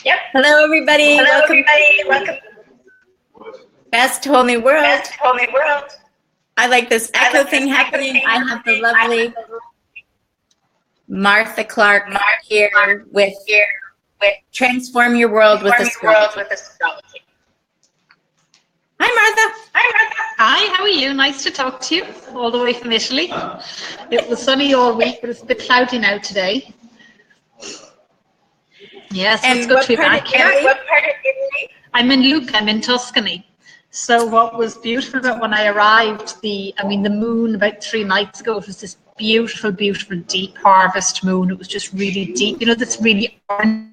Yep. Hello, everybody. Hello, Welcome. everybody. Welcome. Best whole new world. Best whole new world. I like this echo thing happening. I have the lovely Martha Clark here with Transform Your World with Astrology. Hi, Martha. Hi, Martha. Hi, how are you? Nice to talk to you, all the way from Italy. It was sunny all week, but it's a bit cloudy now today. Yes, it's good to be back here. What part of Italy? I'm in Lucca, I'm in Tuscany. So what was beautiful about when I arrived, the moon about 3 nights ago, it was this beautiful, beautiful deep harvest moon. It was just really deep. You know, this really orange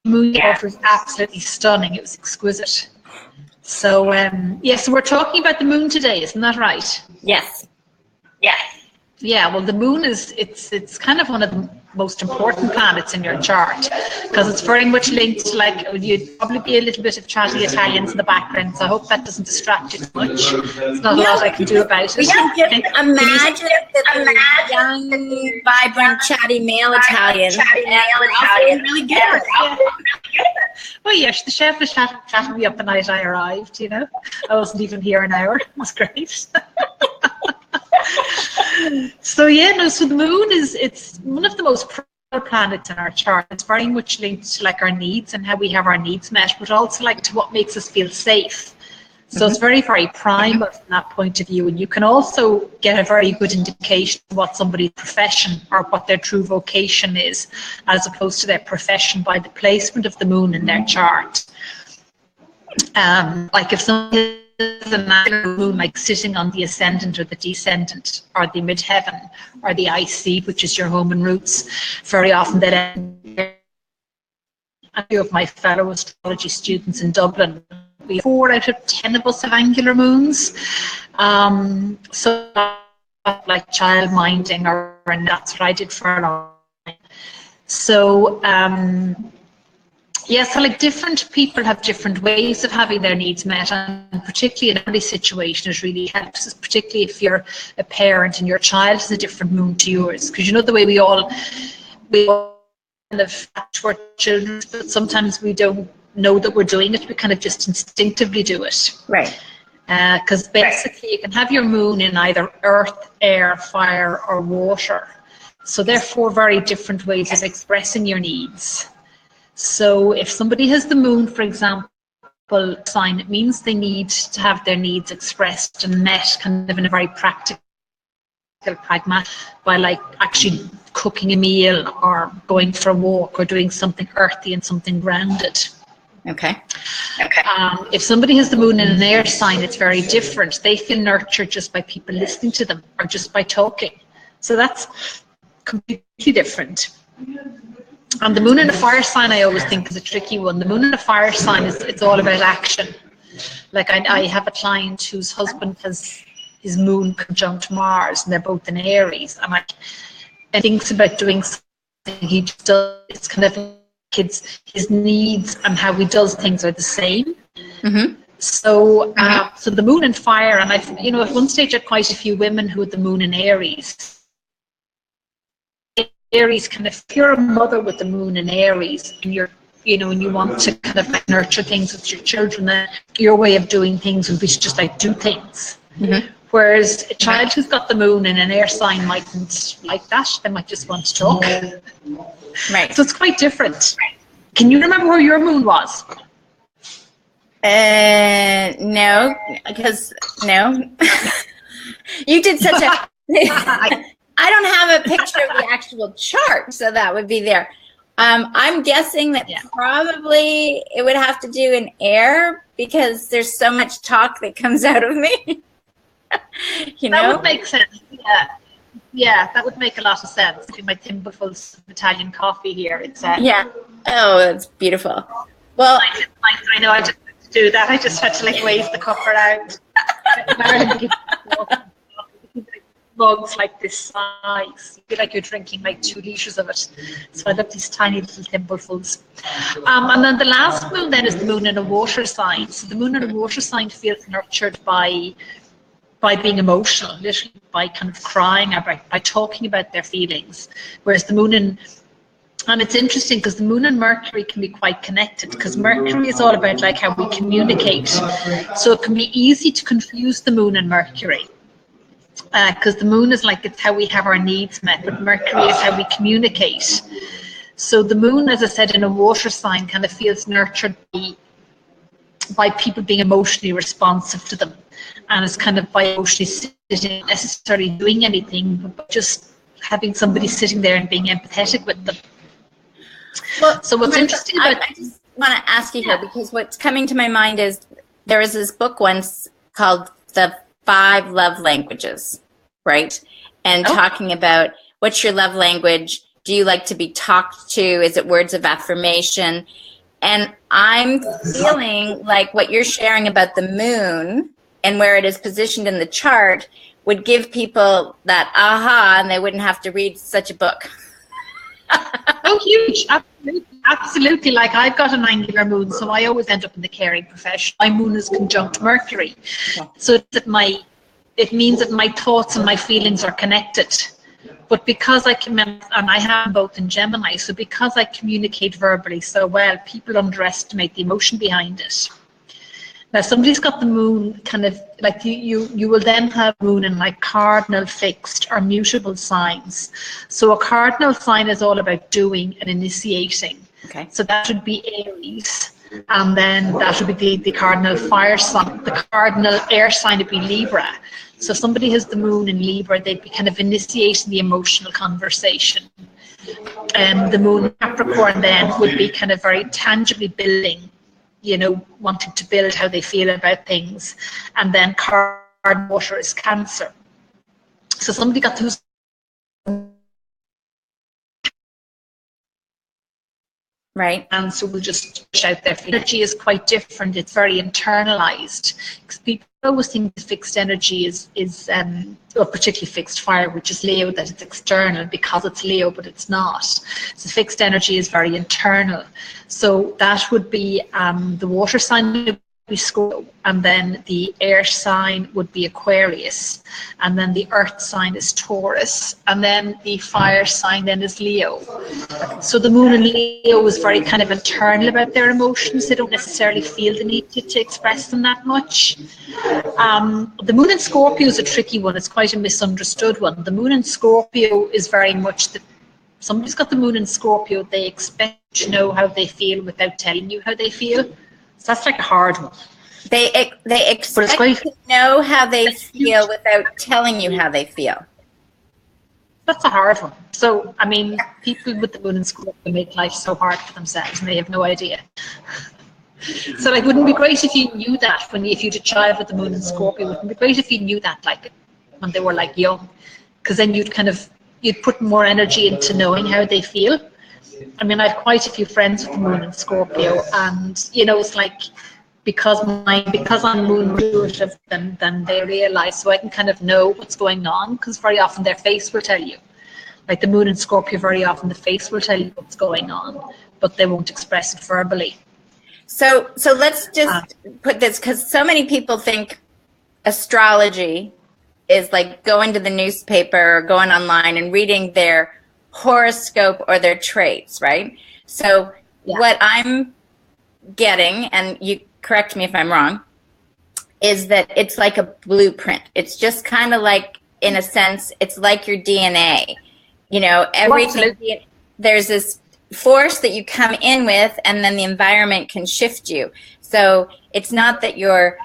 moon was absolutely stunning. It was exquisite. So, so we're talking about the moon today, isn't that right? Yes. Yes. Yeah, well, the moon it's kind of one of the most important planets in your chart because it's very much linked to, like, you'd probably be a little bit of chatty Italians in the background, so I hope that doesn't distract you too much. There's not a lot I can do about it. We can just imagine that young, vibrant, chatty male Italian. Really good. Well, yes, the chef was chatting me up the night I arrived, you know. I wasn't even here an hour. It was great. So the moon it's one of the most prominent planets in our chart. It's very much linked to, like, our needs and how we have our needs met, but also, like, to what makes us feel safe. So it's very, very primal from that point of view, and you can also get a very good indication of what somebody's profession or what their true vocation is, as opposed to their profession, by the placement of the moon in their chart. Like if somebody is an angular moon, like sitting on the ascendant or the descendant or the midheaven or the IC, which is your home and roots, very often that a few of my fellow astrology students in Dublin, we have 4 out of 10 of us have angular moons. So like child minding, and that's what I did for a long time. So so like different people have different ways of having their needs met, and particularly in any situation it really helps, particularly if you're a parent and your child has a different moon to yours, because you know the way we all kind of to our children, but sometimes we don't know that we're doing it. We kind of just instinctively do it. Right. Because basically you can have your moon in either earth, air, fire, or water. So they're 4 very different ways of expressing your needs. So if somebody has the moon, for example, sign, it means they need to have their needs expressed and met kind of in a very practical, pragmatic, by, like, actually cooking a meal or going for a walk or doing something earthy and something grounded. Okay. If somebody has the moon in an air sign, it's very different. They feel nurtured just by people listening to them or just by talking. So that's completely different. And the moon in a fire sign, I always think, is a tricky one. The moon in a fire sign it's all about action. Like I have a client whose husband has his moon conjunct Mars, and they're both in Aries, and thinks about doing something he just does. It's kind of like his needs and how he does things are the same. Mm-hmm. So so the moon in fire, and at one stage I had quite a few women who had the moon in Aries. Aries, kind of, if you're a mother with the moon in Aries and you're, and you want to kind of like nurture things with your children, then your way of doing things would be to just like do things. Mm-hmm. Whereas a child who's got the moon in an air sign mightn't like that. They might just want to talk. Right. So it's quite different. Can you remember where your moon was? No, because no. You did such a... I don't have a picture of the actual chart, so that would be there. I'm guessing that probably it would have to do in air, because there's so much talk that comes out of me. That would make sense. Yeah, that would make a lot of sense. With my thimblefuls of Italian coffee here, it's yeah. Oh, that's beautiful. Well, I know I just had to do that. I just had to like wave the cup around. Mugs like this size, you feel like you're drinking like 2 liters of it. So I love these tiny little thimblefuls. And then the last moon then is the moon in a water sign. So the moon in a water sign feels nurtured by being emotional, literally by kind of crying, or by talking about their feelings. Whereas the moon in And it's interesting because the moon and Mercury can be quite connected, because Mercury is all about like how we communicate. So it can be easy to confuse the moon and Mercury, because the moon is like, it's how we have our needs met, but Mercury is how we communicate. So the moon, as I said, in a water sign kind of feels nurtured by people being emotionally responsive to them. And it's kind of by emotionally sitting, not necessarily doing anything, but just having somebody sitting there and being empathetic with them. Well, so what's interesting about... I just want to ask you here, because what's coming to my mind is there was this book once called The 5 Love Languages, right? And talking about what's your love language? Do you like to be talked to? Is it words of affirmation? And I'm feeling like what you're sharing about the moon and where it is positioned in the chart would give people that aha, and they wouldn't have to read such a book. Oh, huge. Absolutely. Like, I've got a 9-year moon, so I always end up in the caring profession. My moon is conjunct Mercury. Okay. So it means that my thoughts and my feelings are connected. But because I can, and I have both in Gemini, so because I communicate verbally so well, people underestimate the emotion behind it. Now, somebody's got the moon kind of like you will then have moon in like cardinal, fixed, or mutable signs. So a cardinal sign is all about doing and initiating. Okay. So that would be Aries, and then that would be the cardinal fire sign. The cardinal air sign would be Libra. So if somebody has the moon in Libra, they'd be kind of initiating the emotional conversation. The moon in Capricorn then would be kind of very tangibly building, wanting to build how they feel about things. And then card water is Cancer. So somebody got who's right. And so we'll just push out their energy is quite different. It's very internalized. Because people always think fixed energy is particularly fixed fire, which is Leo, that it's external because it's Leo, but it's not. So fixed energy is very internal. So that would be the water sign would be Scorpio, and then the air sign would be Aquarius, and then the earth sign is Taurus, and then the fire sign then is Leo. So the moon in Leo is very kind of internal about their emotions. They don't necessarily feel the need to express them that much. The moon in Scorpio is a tricky one. It's quite a misunderstood one. The moon in Scorpio is very much that somebody's got the moon in Scorpio, they expect to know how they feel without telling you how they feel. So that's like a hard one. They expect to know how they feel without telling you how they feel. That's a hard one. So, I mean, people with the moon in Scorpio make life so hard for themselves and they have no idea. So, like, wouldn't it be great if you knew that if you had a child with the moon in Scorpio? Wouldn't it be great if you knew that, like, when they were, like, young? Because then you'd put more energy into knowing how they feel. I mean, I have quite a few friends with the moon in Scorpio, and it's like because I'm moon intuitive, then they realize, so I can kind of know what's going on, because very often their face will tell you. Like the moon in Scorpio, very often the face will tell you what's going on, but they won't express it verbally. So let's just put this, because so many people think astrology is like going to the newspaper or going online and reading their horoscope or their traits, right? So what I'm getting, and you correct me if I'm wrong, is that it's like a blueprint. It's just kind of like, in a sense, it's like your DNA. Everything, there's this force that you come in with, and then the environment can shift you. So it's not that you're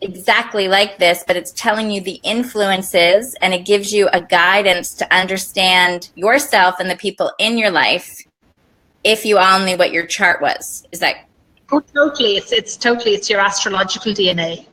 exactly like this, but it's telling you the influences, and it gives you a guidance to understand yourself and the people in your life if you all knew what your chart was. Is that? Oh, totally. It's your astrological DNA.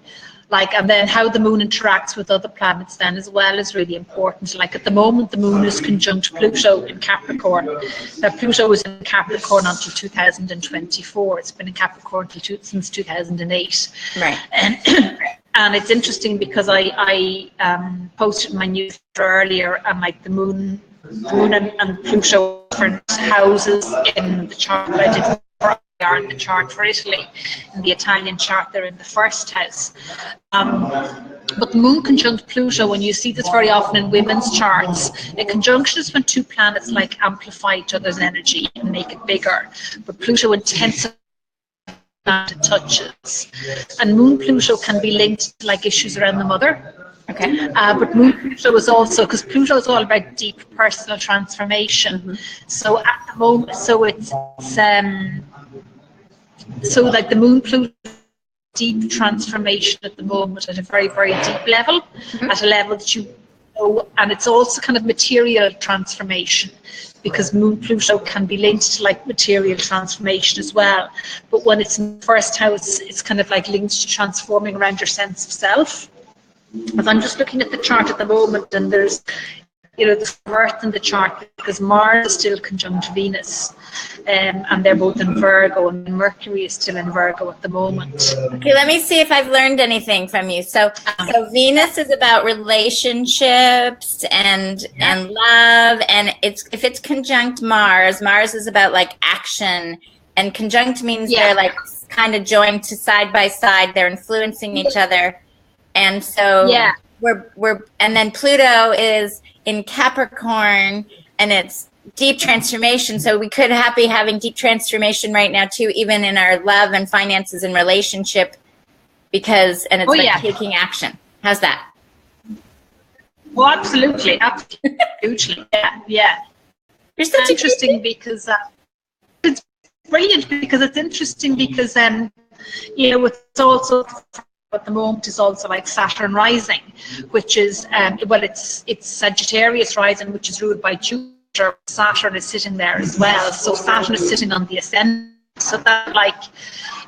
Like, and then how the moon interacts with other planets then as well is really important. Like at the moment, the moon is conjunct Pluto in Capricorn. Now, Pluto was in Capricorn until 2024. It's been in Capricorn since 2008. Right. And it's interesting because I posted my newsletter earlier, and like the moon and Pluto different houses in the chart that I did for are in the chart for Italy. In the Italian chart, they're in the first house. But the moon conjunct Pluto, when you see this very often in women's charts, a conjunction is when two planets like amplify each other's energy and make it bigger. But Pluto intensifies it touches. And moon Pluto can be linked to like issues around the mother. Okay. But moon Pluto is also, because Pluto is all about deep personal transformation. So at the moment, so like the moon Pluto deep transformation at the moment at a very, very deep level, at a level that you know, and it's also kind of material transformation, because moon Pluto can be linked to like material transformation as well. But when it's in the first house, it's kind of like linked to transforming around your sense of self. As I'm just looking at the chart at the moment, and there's, you know, the Earth in the chart, because Mars is still conjunct Venus, and they're both in Virgo, and Mercury is still in Virgo at the moment. Okay, let me see if I've learned anything from you. So Venus is about relationships and love, and if it's conjunct Mars, Mars is about like action, and conjunct means they're like kind of joined to side by side. They're influencing each other, and so we're and then Pluto is in Capricorn, and it's deep transformation. So we could be having deep transformation right now too, even in our love and finances and relationship, because, and it's taking action. How's that? Well, absolutely. Yeah. You're such interesting because it's brilliant, because it's interesting because you know, it's also at the moment is also like Saturn rising, which is it's Sagittarius rising, which is ruled by Jupiter. Saturn is sitting there as well, so Saturn is sitting on the ascendant, so that like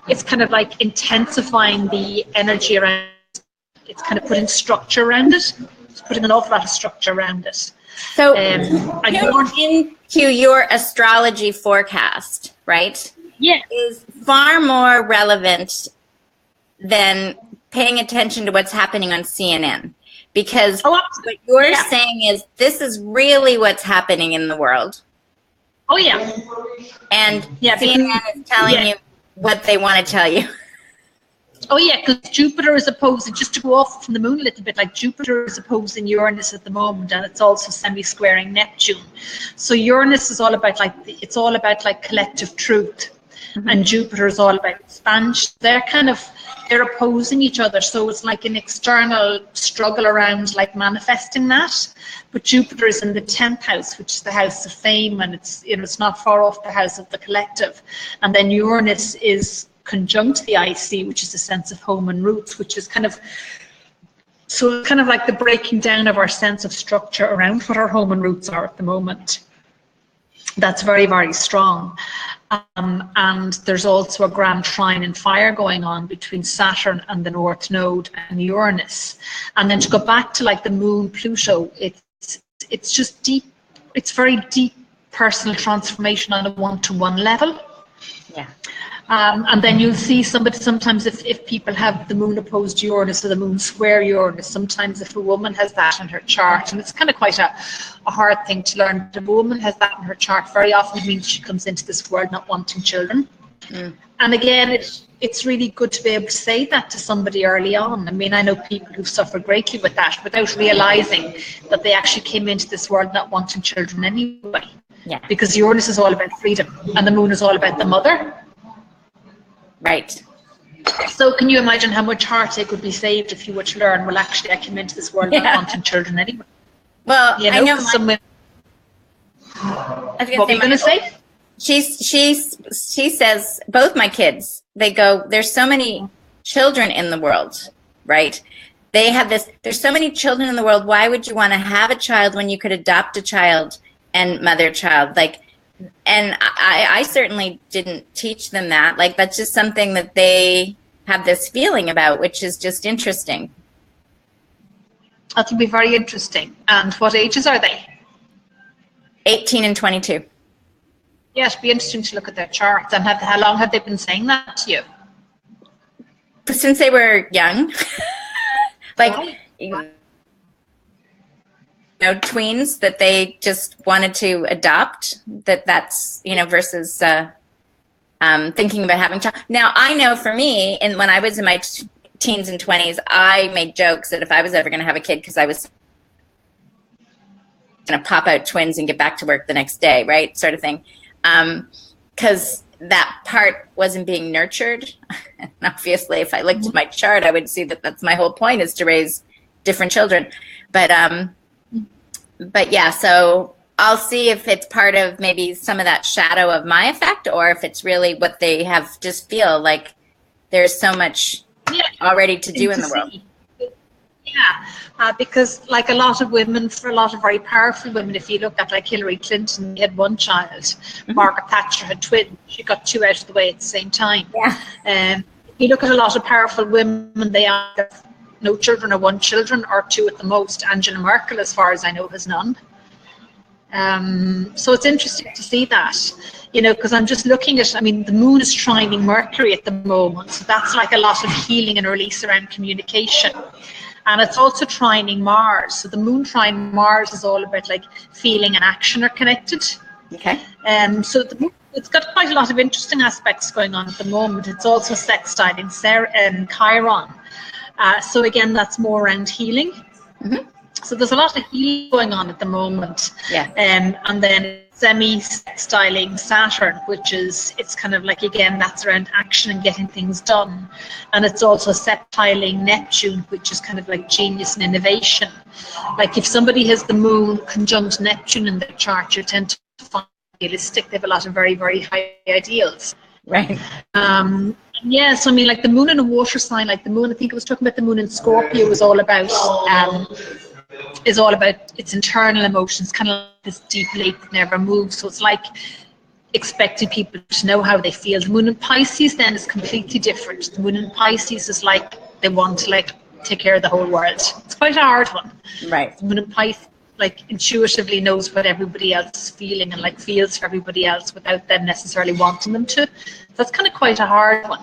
it's kind of like intensifying the energy around it. It's kind of putting structure around it. It's putting an awful lot of structure around it. So into your astrology forecast, right? Yeah, is far more relevant than paying attention to what's happening on CNN, because what you're saying is this is really what's happening in the world. Oh yeah. And CNN is telling you what they want to tell you. Oh yeah, because Jupiter is opposing, just to go off from the moon a little bit, like Jupiter is opposing Uranus at the moment, and it's also semi-squaring Neptune. So Uranus is all about like collective truth, and Jupiter is all about expansion. They're opposing each other, so it's like an external struggle around like manifesting that. But Jupiter is in the 10th house, which is the house of fame, and it's, you know, it's not far off the house of the collective. And then Uranus is conjunct the IC, which is the sense of home and roots, which is kind of like the breaking down of our sense of structure around what our home and roots are at the moment. That's very, very strong. And there's also a grand trine in fire going on between Saturn and the North Node and Uranus. And then to go back to like the moon Pluto, it's just deep, it's very deep personal transformation on a one-to-one level. Yeah. And then you'll see sometimes if people have the moon opposed Uranus or the moon square Uranus, sometimes if a woman has that in her chart, and it's kind of quite a hard thing to learn, if a woman has that in her chart, very often it means she comes into this world not wanting children. And again, it's really good to be able to say that to somebody early on. I mean, I know people who've suffered greatly with that without realizing that they actually came into this world not wanting children anyway. Yeah. Because Uranus is all about freedom, and the moon is all about the mother. Right. So can you imagine how much heartache would be saved if you were to learn, well, actually, I came into this world not wanting children anyway. Well, you know, I know some women. What were you going to say? She says, both my kids, they go, there's so many children in the world, right? They have this, there's so many children in the world. Why would you want to have a child when you could adopt a child and mother a child? Like, and I certainly didn't teach them that. Like, that's just something that they have this feeling about, which is just interesting. That'll be very interesting. And what ages are they? 18 and 22. Yeah, it'd be interesting to look at their charts. And how long have they been saying that to you? Since they were young. Like, you know, tweens that they just wanted to adopt, that's, you know, versus thinking about having a child. Now, I know for me, and when I was in my teens and 20s, I made jokes that if I was ever going to have a kid, because I was going to pop out twins and get back to work the next day, right, sort of thing, because that part wasn't being nurtured. And obviously, if I looked at my chart, I would see that that's my whole point, is to raise different children. But yeah, so I'll see if it's part of maybe some of that shadow of my effect, or if it's really what they have, just feel like there's so much already to do in the world. Yeah, because like a lot of women, for a lot of very powerful women, if you look at like Hillary Clinton, she had one child. Margaret Thatcher had twins. She got two out of the way at the same time. Yeah. If you look at a lot of powerful women, they either have no children or one children or two at the most. Angela Merkel, as far as I know, has none. So it's interesting to see that, because I'm just looking at, the moon is trining Mercury at the moment. So that's like a lot of healing and release around communication. And it's also trining Mars. So the moon trine Mars is all about like feeling and action are connected. Okay. So the moon, it's got quite a lot of interesting aspects going on at the moment. It's also sextiling Chiron. So again, that's more around healing. Mm-hmm. So there's a lot of healing going on at the moment. Yeah. And then semi-styling Saturn, it's kind of like, again, that's around action and getting things done. And it's also sextiling Neptune, which is kind of like genius and innovation. Like if somebody has the moon conjunct Neptune in their chart, you tend to find realistic. They have a lot of very, very high ideals. Right. Yeah, so like the moon in a water sign, like the moon, I think I was talking about the moon in Scorpio, is all about its internal emotions, kind of like this deep lake that never moves. So it's like expecting people to know how they feel. The moon in Pisces then is completely different. The moon in Pisces is like they want to like take care of the whole world. It's quite a hard one. Right. The moon in Pisces like intuitively knows what everybody else is feeling and like feels for everybody else without them necessarily wanting them to. That's kind of quite a hard one.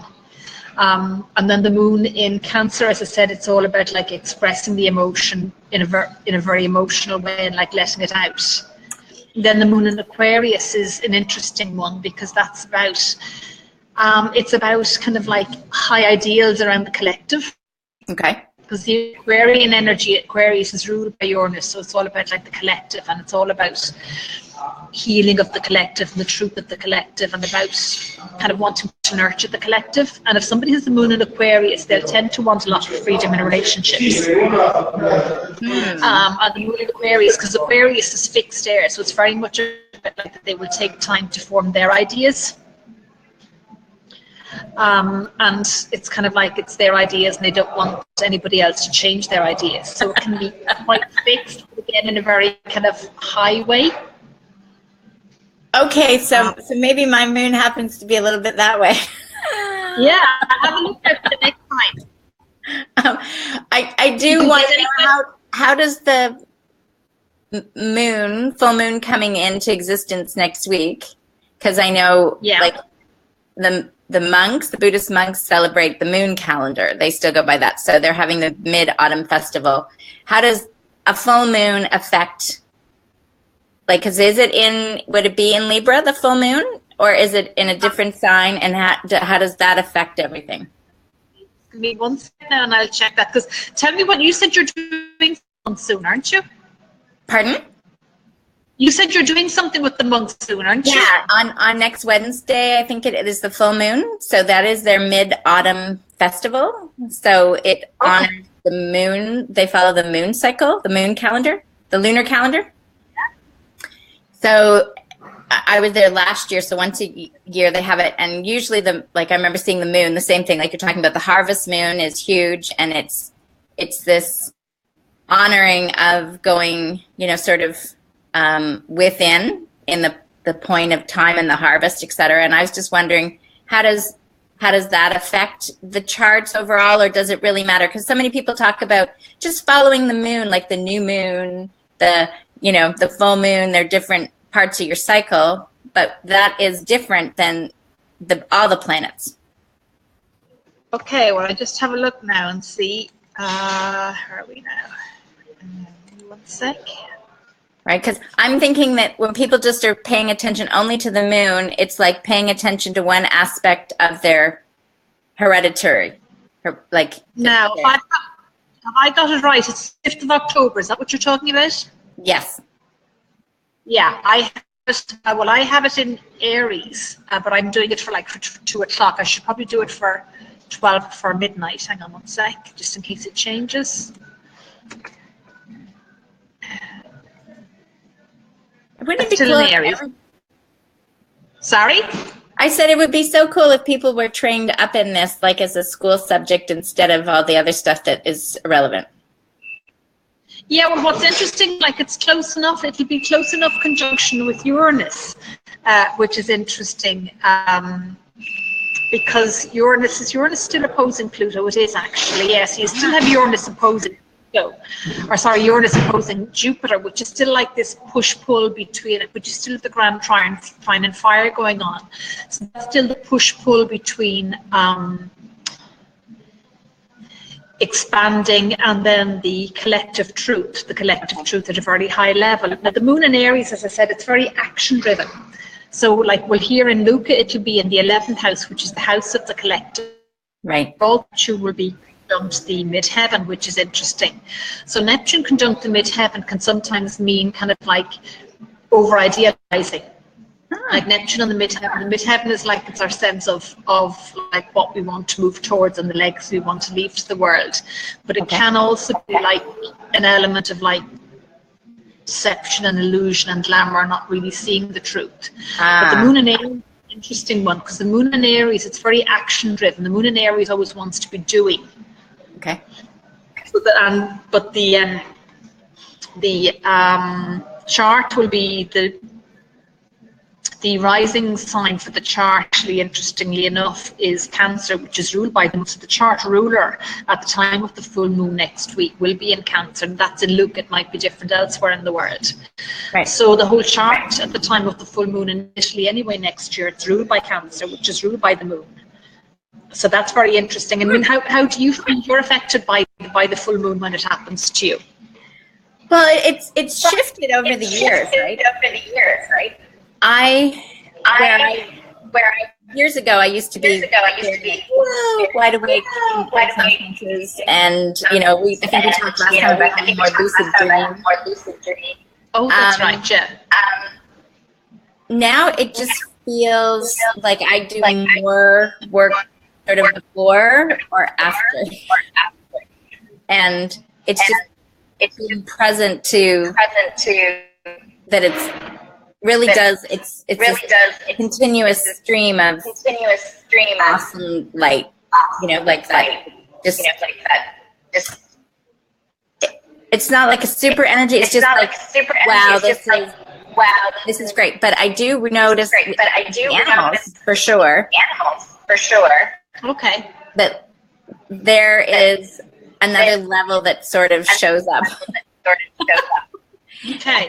And then the moon in Cancer, as I said, it's all about like expressing the emotion in a very emotional way and like letting it out. Then the moon in Aquarius is an interesting one because that's about it's about kind of like high ideals around the collective. Okay. Because the Aquarian energy, Aquarius is ruled by Uranus, so it's all about like the collective, and it's all about healing of the collective and the truth of the collective, and about kind of wanting to nurture the collective. And if somebody has the moon in Aquarius, they'll tend to want a lot of freedom in relationships. And the moon in Aquarius, because Aquarius is fixed air, so it's very much about like that they will take time to form their ideas. And it's kind of like it's their ideas and they don't want anybody else to change their ideas. So it can be quite fixed, but again, in a very kind of high way. Okay, so maybe my moon happens to be a little bit that way. Yeah, have a look at it the next time. I do want to know how does the moon, full moon coming into existence next week, because I know like the monks, the Buddhist monks celebrate the moon calendar. They still go by that. So they're having the Mid-Autumn Festival. How does a full moon affect, like, because would it be in Libra, the full moon? Or is it in a different sign? And how does that affect everything? Give me 1 second now and I'll check that. Because tell me what you said you're doing soon, aren't you? Pardon? You said you're doing something with the monks soon, aren't you? Yeah, on next Wednesday, I think it is the full moon. So that is their Mid-Autumn Festival. So it honors the moon. They follow the moon cycle, the moon calendar, the lunar calendar. So I was there last year. So once a year they have it. And usually I remember seeing the moon, the same thing, like you're talking about, the harvest moon is huge. And it's this honoring of going, sort of, within in the point of time and the harvest, et cetera. And I was just wondering, how does that affect the charts overall, or does it really matter? Because so many people talk about just following the moon, like the new moon, the full moon. They're different parts of your cycle, but that is different than all the planets. Okay, well, I just have a look now and see. Where are we now? 1 sec. right? Because I'm thinking that when people just are paying attention only to the moon, it's like paying attention to one aspect of their hereditary. Like Now, have I got it right? It's 5th of October. Is that what you're talking about? yes. Yeah, I have it, well, I have it in Aries, but I'm doing it for like for 2 o'clock. I should probably do it for 12 for midnight. Hang on one sec, just in case it changes. Wouldn't it be Still cool? in Aries. Sorry? I said it would be so cool if people were trained up in this, like as a school subject instead of all the other stuff that is irrelevant. Yeah, well, what's interesting, like it's close enough, it'll be close enough conjunction with Uranus, which is interesting, because Uranus still opposing Pluto. It is actually, yes, you still have Uranus opposing Pluto, or sorry, Uranus opposing Jupiter, which is still like this push-pull between it, but you still have the grand trine and fire going on. So that's still the push-pull between expanding and then the collective truth at a very high level. Now the moon in Aries, as I said, it's very action driven. So like we'll hear in Luca, it'll be in the 11th house, which is the house of the collective. Right. Neptune will be conjunct the midheaven, which is interesting. So Neptune conjunct the midheaven can sometimes mean kind of like over idealizing. Like Neptune on the midheaven. The midheaven is like it's our sense of like what we want to move towards and the legacy we want to leave to the world. But it can also be like an element of like deception and illusion and glamour, not really seeing the truth. But the moon in Aries is an interesting one, because the moon in Aries, it's very action driven. The moon in Aries always wants to be doing. Okay. So but the chart will be the rising sign for the chart, actually, interestingly enough, is Cancer, which is ruled by them. So the chart ruler at the time of the full moon next week will be in Cancer, and that's in Luke. It might be different elsewhere in the world. Right. So the whole chart at the time of the full moon in Italy anyway next year, it's ruled by Cancer, which is ruled by the moon. So that's very interesting. I mean, how do you feel you're affected by the full moon when it happens to you? Well, it's shifted over the years, right? Years ago, I used to be wide awake, and I think we talked last time about having more lucid dreams. Oh, that's right, yeah. Now it just feels like I do more work sort of before or after, and it's being present to that it's a continuous stream of awesome light, like that. It's not like a super energy. It's just like wow, this is great. But I do notice animals for sure. Okay. That there is another level that sort of shows up. Okay.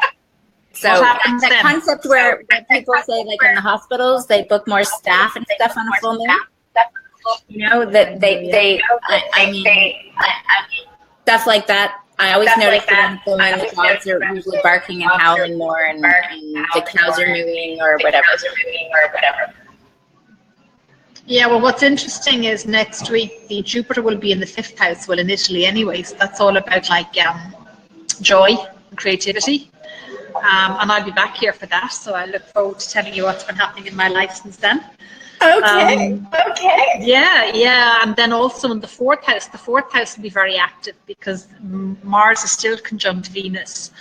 So that concept where people say, like in the hospitals, they book more staff and stuff on a full moon. That I mean, stuff like that. I always notice that on the full moon, the dogs are usually barking and howling more, and the cows are mooing or whatever. Yeah, well, what's interesting is next week the Jupiter will be in the 5th house, well, in Italy anyway, so that's all about like joy and creativity. And I'll be back here for that, so I look forward to telling you what's been happening in my life since then. Okay. Yeah, and then also in the 4th house will be very active because Mars is still conjunct Venus.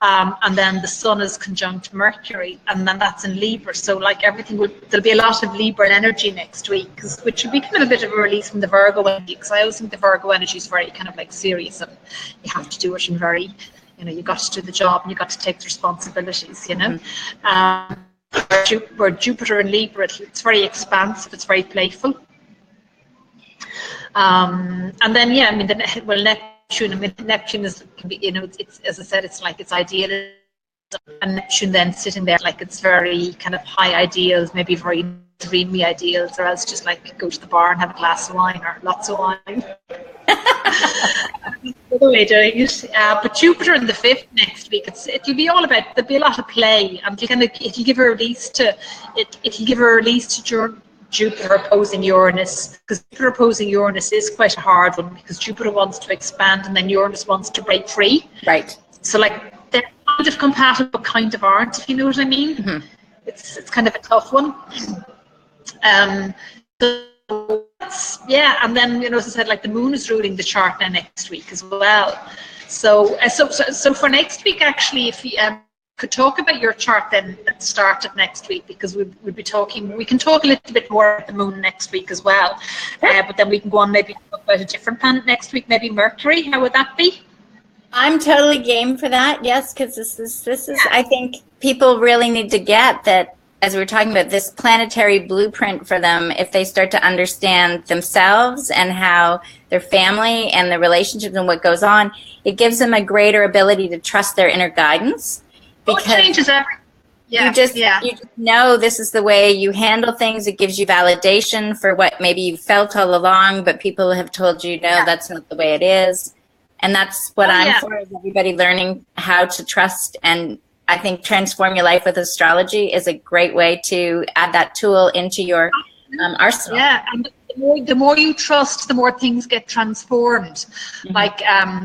And then the Sun is conjunct Mercury, and then that's in Libra. So like there'll be a lot of Libra energy next week, which will be kind of a bit of a release from the Virgo energy, because I always think the Virgo energy is very kind of like serious, and you have to do it in very, you got to do the job and you got to take the responsibilities, Where Jupiter in Libra, it's very expansive, it's very playful. And then, Neptune can be, it's as I said, it's like it's ideal, and Neptune then sitting there like it's very kind of high ideals, maybe very dreamy ideals, or else just like go to the bar and have a glass of wine or lots of wine. the other way, but Jupiter in the 5th next week. It'll be all about. There'll be a lot of play, and it'll give a release to Jupiter opposing Uranus, because Jupiter opposing Uranus is quite a hard one, because Jupiter wants to expand and then Uranus wants to break free. Right. So like they're kind of compatible, but kind of aren't, if you know what I mean. Mm-hmm. It's kind of a tough one. And then as I said, like the moon is ruling the chart now next week as well. So for next week, actually, if you could talk about your chart then at the start of next week, because we can talk a little bit more about the moon next week as well, but then we can go on maybe talk about a different planet next week, maybe Mercury. How would that be? I'm totally game for that. Yes, because this is I think people really need to get that, as we were talking about, this planetary blueprint for them. If they start to understand themselves and how their family and the relationships and what goes on, it gives them a greater ability to trust their inner guidance. Because it changes everything. Yeah, you just know this is the way you handle things. It gives you validation for what maybe you felt all along, but people have told you, no, that's not the way it is. And that's what I'm for, is everybody learning how to trust. And I think Transform Your Life with Astrology is a great way to add that tool into your arsenal. Yeah, and the more you trust, the more things get transformed. Mm-hmm. Like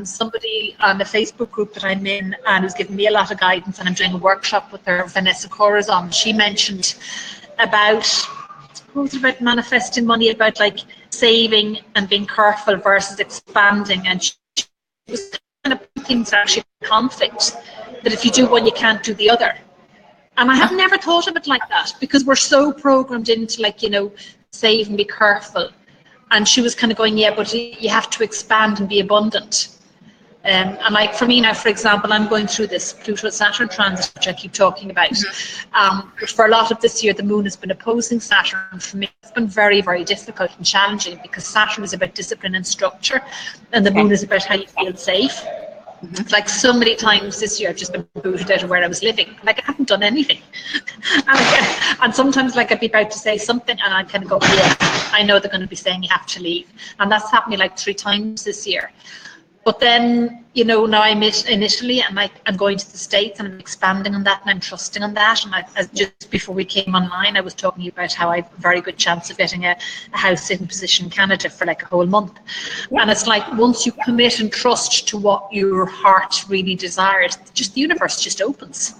somebody on the Facebook group that I'm in, and who's giving me a lot of guidance, and I'm doing a workshop with her, Vanessa Corazon. She mentioned about manifesting money, about like saving and being careful versus expanding, and she was kind of things are actually conflict. That if you do one, you can't do the other. And I have never thought of it like that, because we're so programmed into save and be careful. And she was kind of going, but you have to expand and be abundant. And like for me now, for example, I'm going through this Pluto-Saturn transit, which I keep talking about. Mm-hmm. But for a lot of this year, the moon has been opposing Saturn. For me, it's been very, very difficult and challenging, because Saturn is about discipline and structure, and the moon is about how you feel safe. Mm-hmm. Like so many times this year, I've just been booted out of where I was living. Like I haven't done anything. And sometimes like I'd be about to say something and I'd kind of go, I know they're going to be saying you have to leave. And that's happened me like 3 times this year. But then, now I'm in Italy, and I'm going to the States, and I'm expanding on that, and I'm trusting on that. And just before we came online, I was talking about how I have a very good chance of getting a house sitting position in Canada for like a whole month. Yeah. And it's like, once you commit and trust to what your heart really desires, just the universe just opens.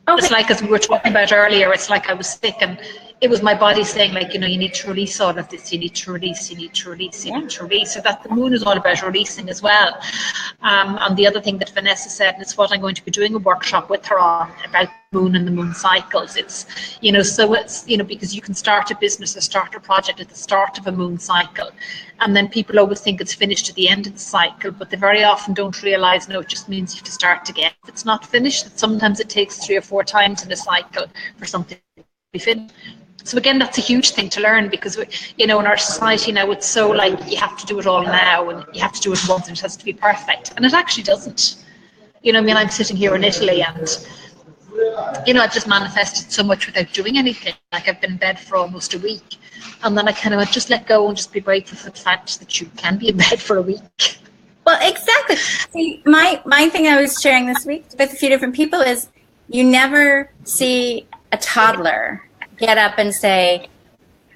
Okay. It's like, as we were talking about earlier, it's like I was sick, and it was my body saying, like, you need to release all of this. You need to release, you need to release, you need to release. So that the moon is all about releasing as well. And the other thing that Vanessa said, and it's what I'm going to be doing a workshop with her on, about the moon and the moon cycles. It's, so it's, because you can start a business or start a project at the start of a moon cycle. And then people always think it's finished at the end of the cycle, but they very often don't realize, no, it just means you have to start again. If it's not finished, sometimes it takes 3 or 4 times in a cycle for something to be finished. So again, that's a huge thing to learn, because in our society now, it's so like you have to do it all now, and you have to do it once, and it has to be perfect, and it actually doesn't. I'm sitting here in Italy, and I've just manifested so much without doing anything. Like I've been in bed for almost a week, and then I kind of just let go and just be grateful for the fact that you can be in bed for a week. Well, exactly. See, my thing I was sharing this week with a few different people is, you never see a toddler get up and say,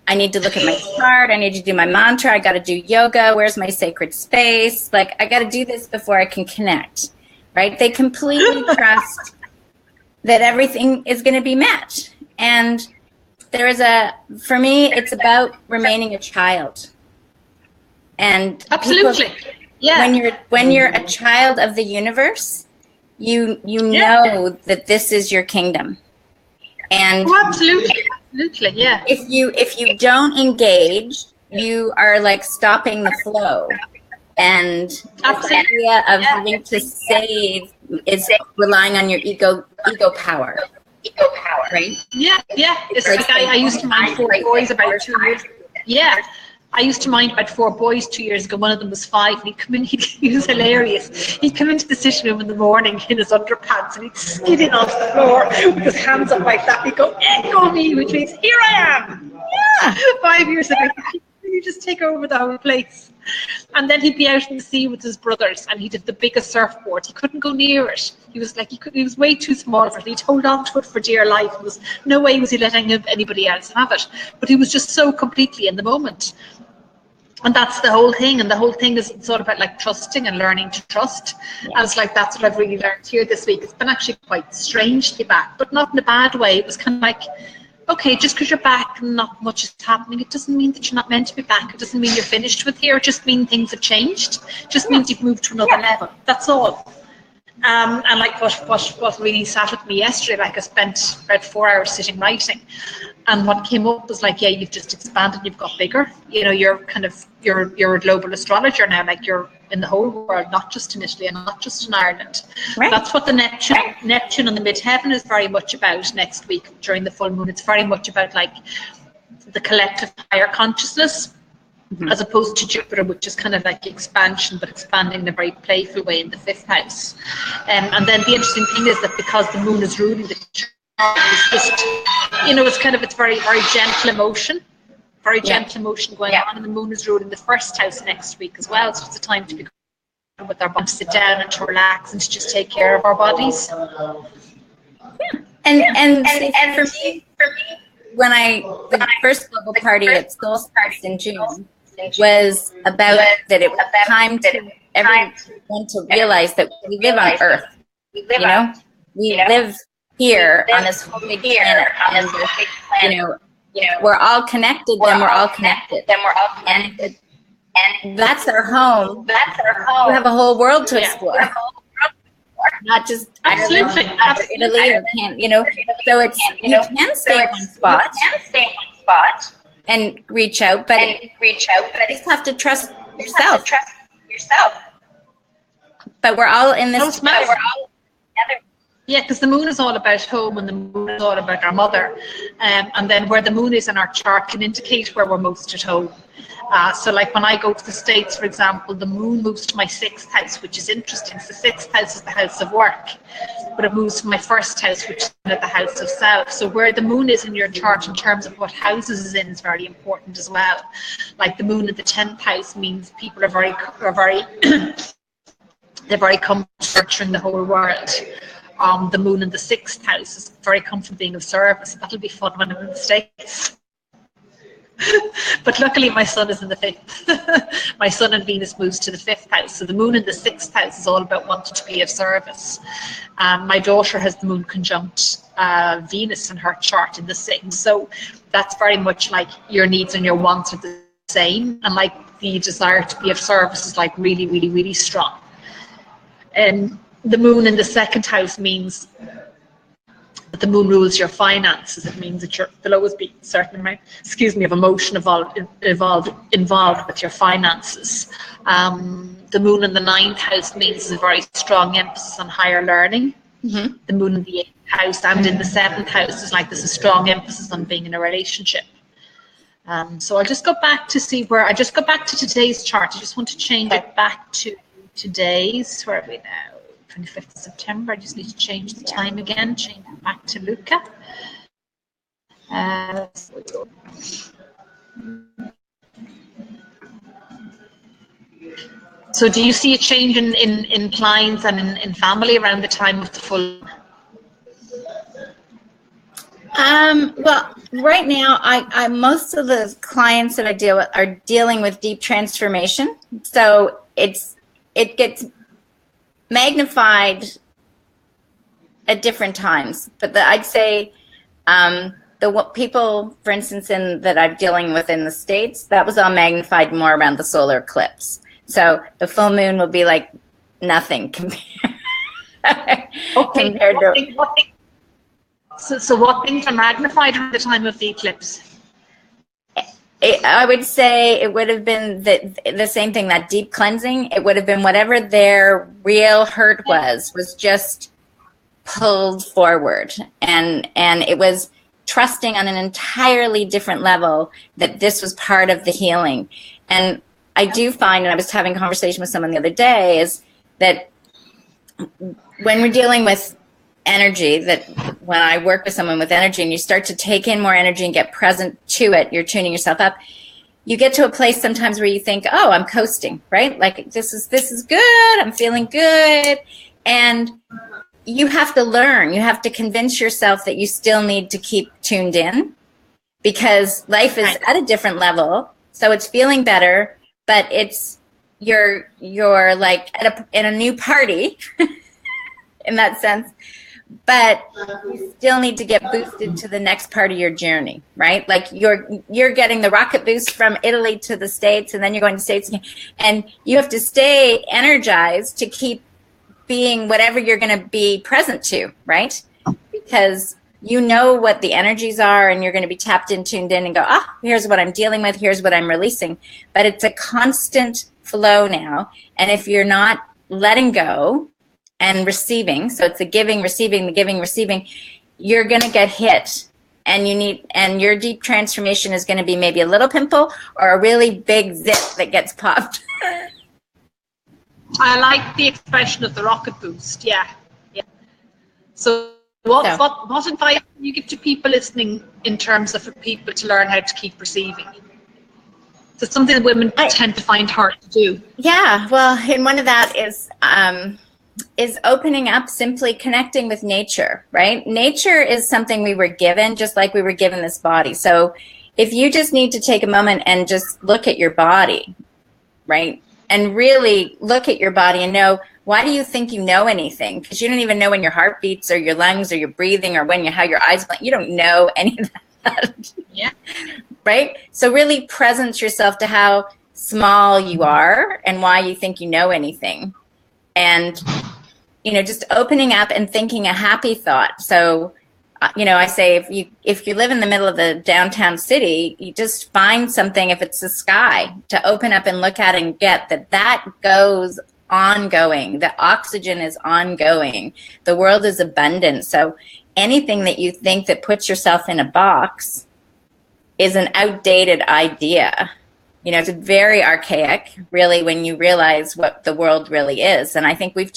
I need to look at my chart, I need to do my mantra, I got to do yoga, where's my sacred space? Like, I got to do this before I can connect, right? They completely trust that everything is going to be met. And for me, it's about remaining a child. And absolutely. When you're a child of the universe, you know that this is your kingdom. And absolutely, yeah. If you don't engage, you are like stopping the flow. And the idea of having to save is relying on your ego power. Right? Yeah. It's like I used to mind 4 boys about 2 years. Yeah. I used to mind about 4 boys 2 years ago. One of them was 5, and he'd come in, he was hilarious. He'd come into the sitting room in the morning in his underpants, and he'd skid in off the floor with his hands up like that. He'd go, "Echo me," which means, "Here I am." Yeah. 5 years ago, you just take over the whole place. And then he'd be out in the sea with his brothers, and he did the biggest surfboard. He couldn't go near it. He was like, he was way too small for it. He'd hold on to it for dear life. There was no way was he letting anybody else have it. But he was just so completely in the moment. And that's the whole thing. And the whole thing is it's all about like trusting and learning to trust. Yeah. I was like, that's what I've really learned here this week. It's been actually quite strange to be back, but not in a bad way. It was kind of like, okay, just because you're back and not much is happening, it doesn't mean that you're not meant to be back. It doesn't mean you're finished with here. It just means things have changed. It just means you've moved to another level. That's all. And like what really sat with me yesterday, like I spent about 4 hours sitting writing, and what came up was like, yeah, you've just expanded, you've got bigger. You know, you're a global astrologer now, like you're in the whole world, not just in Italy and not just in Ireland. Right. That's what the Neptune on the midheaven is very much about next week during the full moon. It's very much about like the collective higher consciousness. Mm-hmm. As opposed to Jupiter, which is kind of like expansion, but expanding in a very playful way in the 5th house. And then the interesting thing is that because the moon is ruling the chart, it's just, you know, it's very, very gentle emotion, gentle emotion going on, and the moon is ruling the 1st house next week as well. So it's a time to be with our bodies, sit down and to relax and to just take care of our bodies. Yeah. And for me, when the first global party at Solstice in June was about that it was time to everyone to realize that we live on Earth. You know, we live here on this whole big planet, and you know, we're all connected. Then we're all connected. And that's our home. We have a whole world to explore. Not just Ireland or Italy or you know. So it's you can stay in one spot and reach out, but you just have to trust yourself. But we're all in this. We're all together. Yeah, because the moon is all about home and the moon is all about our mother. And then where the moon is in our chart can indicate where we're most at home. So like when I go to the States, for example, the moon moves to my 6th house, which is interesting. So the 6th house is the house of work, but it moves to my 1st house, which is the house of self. So where the moon is in your chart in terms of what houses is in is very important as well. Like the moon in the 10th house means people are very they're very comfortable in the whole world. The moon in the 6th house is very comfortable being of service. That'll be fun when I'm in the States. But luckily my son is in the 5th. My son and Venus moves to the 5th house. So the moon in the 6th house is all about wanting to be of service. My daughter has the moon conjunct Venus in her chart in the 6th. So that's very much like your needs and your wants are the same. And like the desire to be of service is like really, really, really strong. And the moon in the 2nd house means that the moon rules your finances. It means that there'll always be a certain amount, of emotion involved with your finances. The moon in the 9th house means a very strong emphasis on higher learning. Mm-hmm. The moon in the 8th house and in the 7th house is like there's a strong emphasis on being in a relationship. So I'll just go back to today's chart. I just want to change it back to today's. Where are we now? 25th of September. I just need to change the time again, change it back to Luca. So do you see a change in clients and in family around the time of the full? Well, right now, I most of the clients that I deal with are dealing with deep transformation. So it gets magnified at different times, but I'd say the people, for instance, that I'm dealing with in the States, that was all magnified more around the solar eclipse. So the full moon will be like nothing compared to. So what things are magnified at the time of the eclipse? I would say it would have been the same thing, that deep cleansing. It would have been whatever their real hurt was just pulled forward. And it was trusting on an entirely different level that this was part of the healing. And I do find, and I was having a conversation with someone the other day, is that when we're dealing with energy, that when I work with someone with energy and you start to take in more energy and get present to it, you're tuning yourself up, you get to a place sometimes where you think, oh, I'm coasting, right? Like this is good. I'm feeling good. And you have to learn. You have to convince yourself that you still need to keep tuned in, because life is at a different level. So it's feeling better, but it's you're like in a new party in that sense. But you still need to get boosted to the next part of your journey, right? Like you're getting the rocket boost from Italy to the States, and then you're going to States again, and you have to stay energized to keep being whatever you're going to be present to, right? Because you know what the energies are, and you're going to be tapped in, tuned in, and go, here's what I'm dealing with, here's what I'm releasing. But it's a constant flow now, and if you're not letting go and receiving, so it's the giving, receiving, the giving, receiving, you're going to get hit, and your deep transformation is going to be maybe a little pimple or a really big zip that gets popped. I like the expression of the rocket boost. Yeah. So what advice do you give to people listening in terms of for people to learn how to keep receiving? So it's something that women tend to find hard to do. Yeah, well, and one of that is opening up, simply connecting with nature, right? Nature is something we were given, just like we were given this body. So if you just need to take a moment and just look at your body, right? And really look at your body and know, why do you think you know anything? Because you don't even know when your heart beats or your lungs or your breathing or how your eyes blink. You don't know any of that. Yeah. Right? So really presence yourself to how small you are and why you think you know anything. And, just opening up and thinking a happy thought. So, I say if you live in the middle of the downtown city, you just find something, if it's the sky, to open up and look at and get that goes ongoing. The oxygen is ongoing. The world is abundant. So anything that you think that puts yourself in a box is an outdated idea. It's very archaic, really, when you realize what the world really is. And I think we've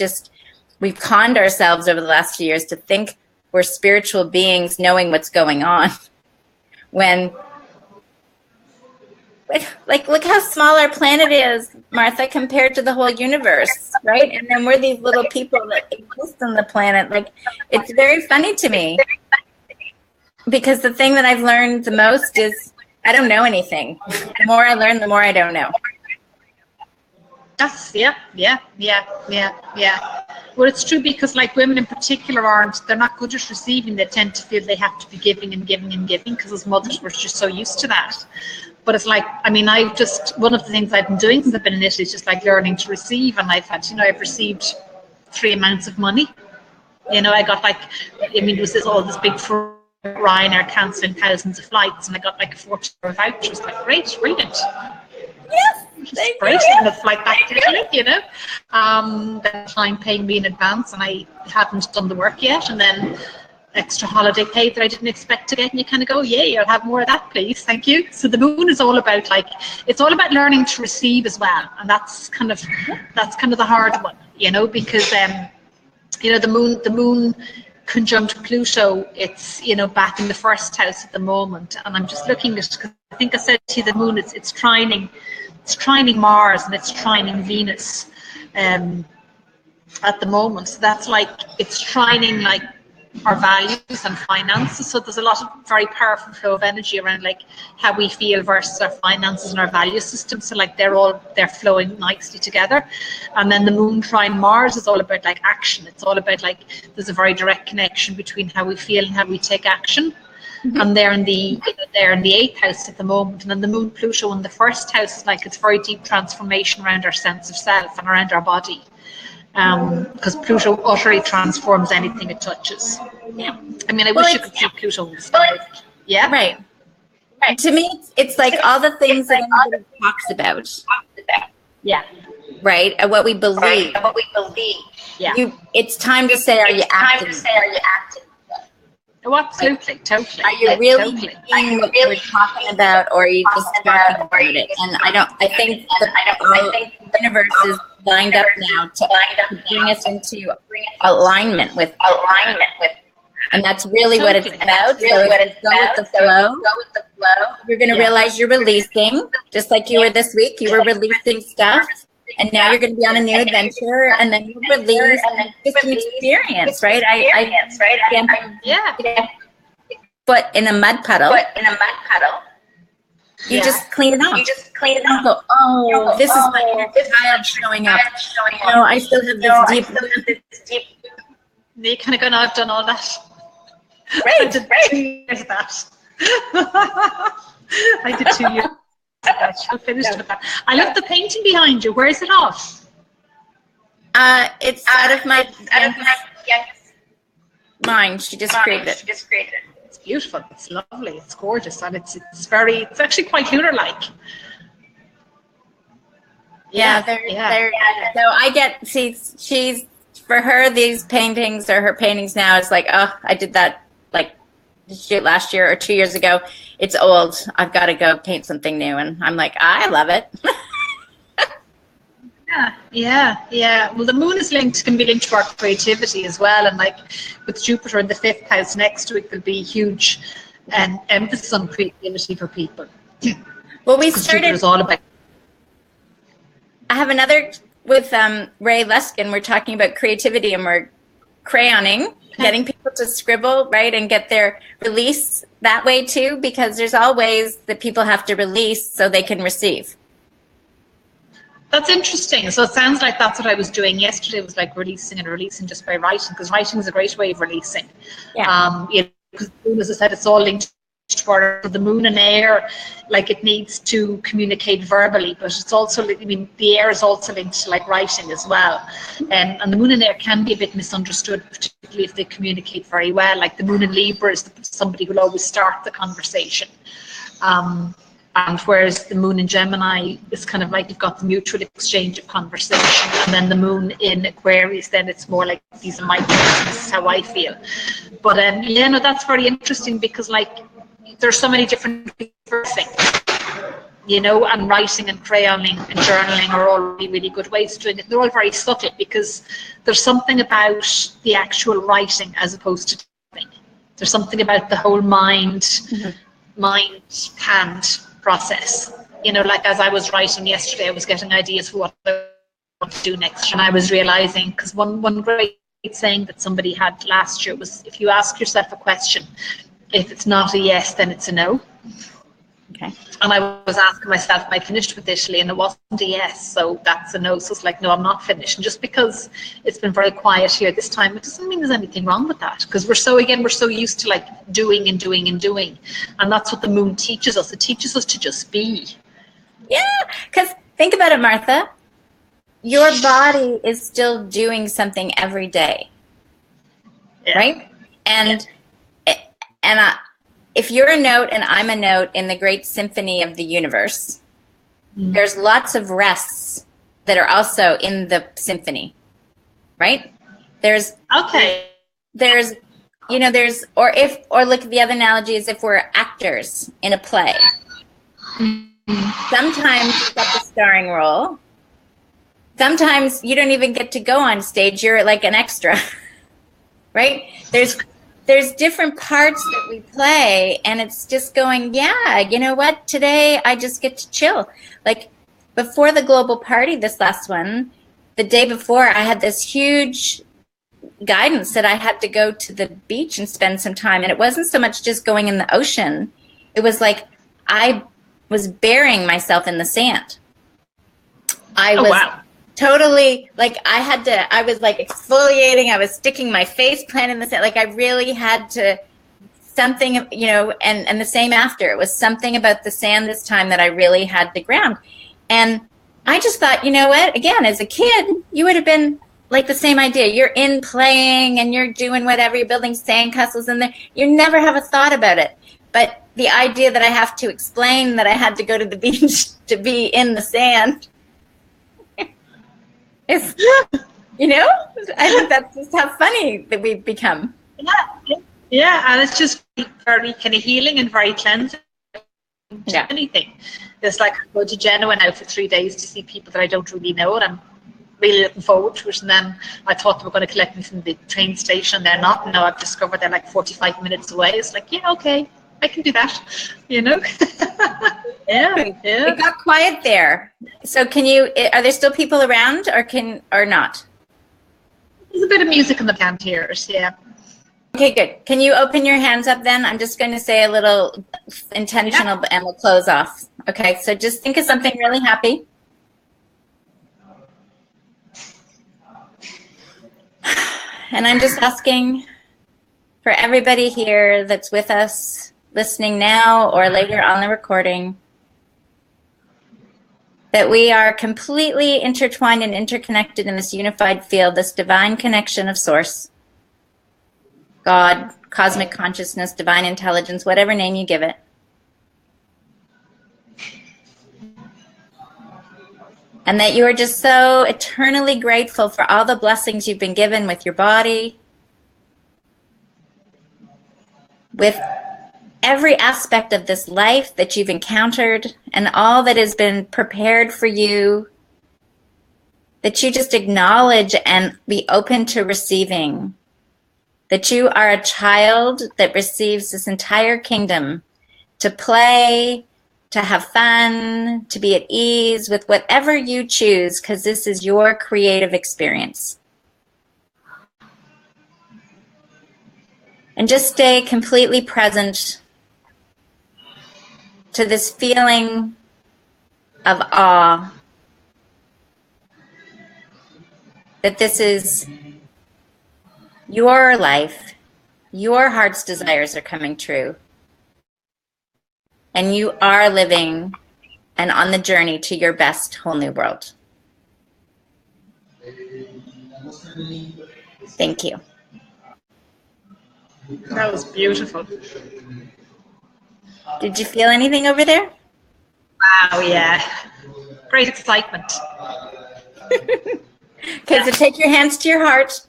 conned ourselves over the last few years to think we're spiritual beings knowing what's going on. When, look how small our planet is, Martha, compared to the whole universe, right? And then we're these little people that exist on the planet. Like, it's very funny to me, because the thing that I've learned the most is I don't know anything. The more I learn, the more I don't know. That's, yeah. Well, it's true, because like women in particular they're not good at receiving. They tend to feel they have to be giving and giving and giving, because as mothers we're just so used to that. But it's like, one of the things I've been doing since I've been in Italy is just like learning to receive. And I've had, I've received 3 amounts of money. I got it was all this big Ryanair cancelling thousands of flights, and I got like a $40 voucher. It's like, great, brilliant. Yes. It's great, and a flight back to Italy, Then client paying me in advance, and I hadn't done the work yet, and then extra holiday pay that I didn't expect to get, and you kind of go, yay, I'll have more of that, please, thank you. So the moon is all about it's all about learning to receive as well, and that's kind of the hard one, because the moon conjunct Pluto, it's back in the first house at the moment, and I'm just looking at, because I think I said to you, the moon it's trining Mars, and it's trining Venus at the moment. So that's it's trining our values and finances. So there's a lot of very powerful flow of energy around how we feel versus our finances and our value system. So they're flowing nicely together. And then the moon trine Mars is all about action. It's all about there's a very direct connection between how we feel and how we take action. Mm-hmm. And they're in the 8th house at the moment, and then the moon Pluto in the first house is it's very deep transformation around our sense of self and around our body, because Pluto utterly transforms anything it touches. Yeah, I wish you could see Pluto. Yeah, right. To me, it's all the things that everybody talks about. Yeah, right, and what we believe. Yeah, it's time to say, are you acting? Oh, absolutely, totally. Are you really being what we're talking about, or are you just talking about it? And I think the universe is lined up now to bring us into alignment with, and that's really what it's about. So go with the flow. You're going to realize you're releasing, Just like you were this week, you were releasing stuff, and now you're going to be on a new adventure, and then you release, and it's an experience, right? Yeah. Foot in a mud puddle. You just clean it off. You don't go, oh, this is my inner child showing up. No, I still have this deep. You kind of go, no, I've done all that. Right. I did 2 years of that. I did 2 years of that. I finished with that. I love the painting behind you. Where is it off? It's out of my mind. She just created it. It's beautiful. It's lovely. It's gorgeous, and it's actually quite lunar-like. Yeah. So I get, she's for her, these paintings or her paintings now is like, oh, I did that like last year or 2 years ago. It's old. I've got to go paint something new, and I'm like, I love it. Yeah. Well, the moon can be linked to our creativity as well, and like with Jupiter in the 5th house next week, there'll be huge emphasis on creativity for people. Well, we started. Jupiter's all about. I have another with Ray Luskin. We're talking about creativity, and we're crayoning, getting people to scribble, right, and get their release that way too, because there's all ways that people have to release so they can receive. That's interesting. So it sounds like that's what I was doing yesterday, was like releasing just by writing, because writing is a great way of releasing. Yeah. Because as I said, it's all linked to the moon and air, like it needs to communicate verbally, but it's also, the air is also linked to like writing as well. And the moon and air can be a bit misunderstood, particularly if they communicate very well. Like the moon in Libra is somebody who will always start the conversation. And whereas the moon in Gemini is kind of like you've got the mutual exchange of conversation, and then the moon in Aquarius, then it's more like these are my thoughts, this is how I feel. But that's very interesting, because like there's so many different things, and writing and crayoning and journaling are all really, really good ways of doing it. They're all very subtle, because there's something about the actual writing as opposed to typing. There's something about the whole mind-hand process. Like as I was writing yesterday, I was getting ideas for what I want to do next, and I was realizing, because one great saying that somebody had last year was, if you ask yourself a question, if it's not a yes, then it's a no. Okay. And I was asking myself, am I finished with Italy? And it wasn't a yes, so that's a no. So it's like, no, I'm not finished. And just because it's been very quiet here this time, it doesn't mean there's anything wrong with that, because we're so used to like doing and doing and doing. And that's what the moon teaches us. It teaches us to just be. Yeah, because think about it, Martha. Your body is still doing something every day, right? And if you're a note and I'm a note in the great symphony of the universe, there's lots of rests that are also in the symphony, right? Or look at the other analogy is if we're actors in a play. Sometimes you've got the starring role. Sometimes you don't even get to go on stage. You're like an extra, right? There's different parts that we play, and it's just going, yeah, you know what? Today I just get to chill. Like before the global party, this last one, the day before, I had this huge guidance that I had to go to the beach and spend some time. And it wasn't so much just going in the ocean. It was like I was burying myself in the sand. Totally, like I was like exfoliating, I was sticking my face plant in the sand, like I really had to, something, and the same after, it was something about the sand this time that I really had to ground. And I just thought, you know what, again, as a kid, you would have been like the same idea. You're in playing and you're doing whatever, you're building sandcastles in there, you never have a thought about it. But the idea that I have to explain that I had to go to the beach to be in the sand, I think that's just how funny that we've become. Yeah, and it's just very kind of healing and very cleansing. Anything. It's like I go to Genoa now for 3 days to see people that I don't really know, and I'm really looking forward to it. And then I thought they were going to collect me from the train station, and they're not. And now I've discovered they're like 45 minutes away. It's like, yeah, okay, I can do that, Yeah, It got quiet there. So are there still people around or not? There's a bit of music in the background here, yeah. Okay, good. Can you open your hands up then? I'm just going to say a little intentional and we'll close off. Okay, so just think of something really happy. And I'm just asking for everybody here that's with us, listening now or later on the recording, that we are completely intertwined and interconnected in this unified field, this divine connection of source, God, cosmic consciousness, divine intelligence, whatever name you give it. And that you are just so eternally grateful for all the blessings you've been given with your body, with every aspect of this life that you've encountered, and all that has been prepared for you, that you just acknowledge and be open to receiving. That you are a child that receives this entire kingdom to play, to have fun, to be at ease with whatever you choose, because this is your creative experience. And just stay completely present to this feeling of awe that this is your life, your heart's desires are coming true, and you are living and on the journey to your best whole new world. Thank you. That was beautiful. Did you feel anything over there? Wow, yeah. Great excitement. Okay, so take your hands to your heart.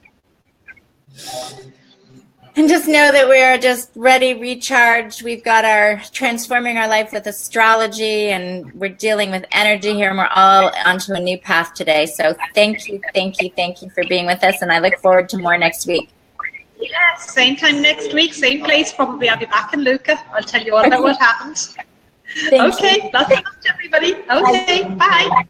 And just know that we are just ready, recharged. We've got our transforming our life with astrology, and we're dealing with energy here, and we're all onto a new path today. So thank you for being with us, and I look forward to more next week. Yes, same time next week, same place. Probably I'll be back in Luca. I'll tell you all about what happened. Okay, lots of love to everybody. Okay, bye.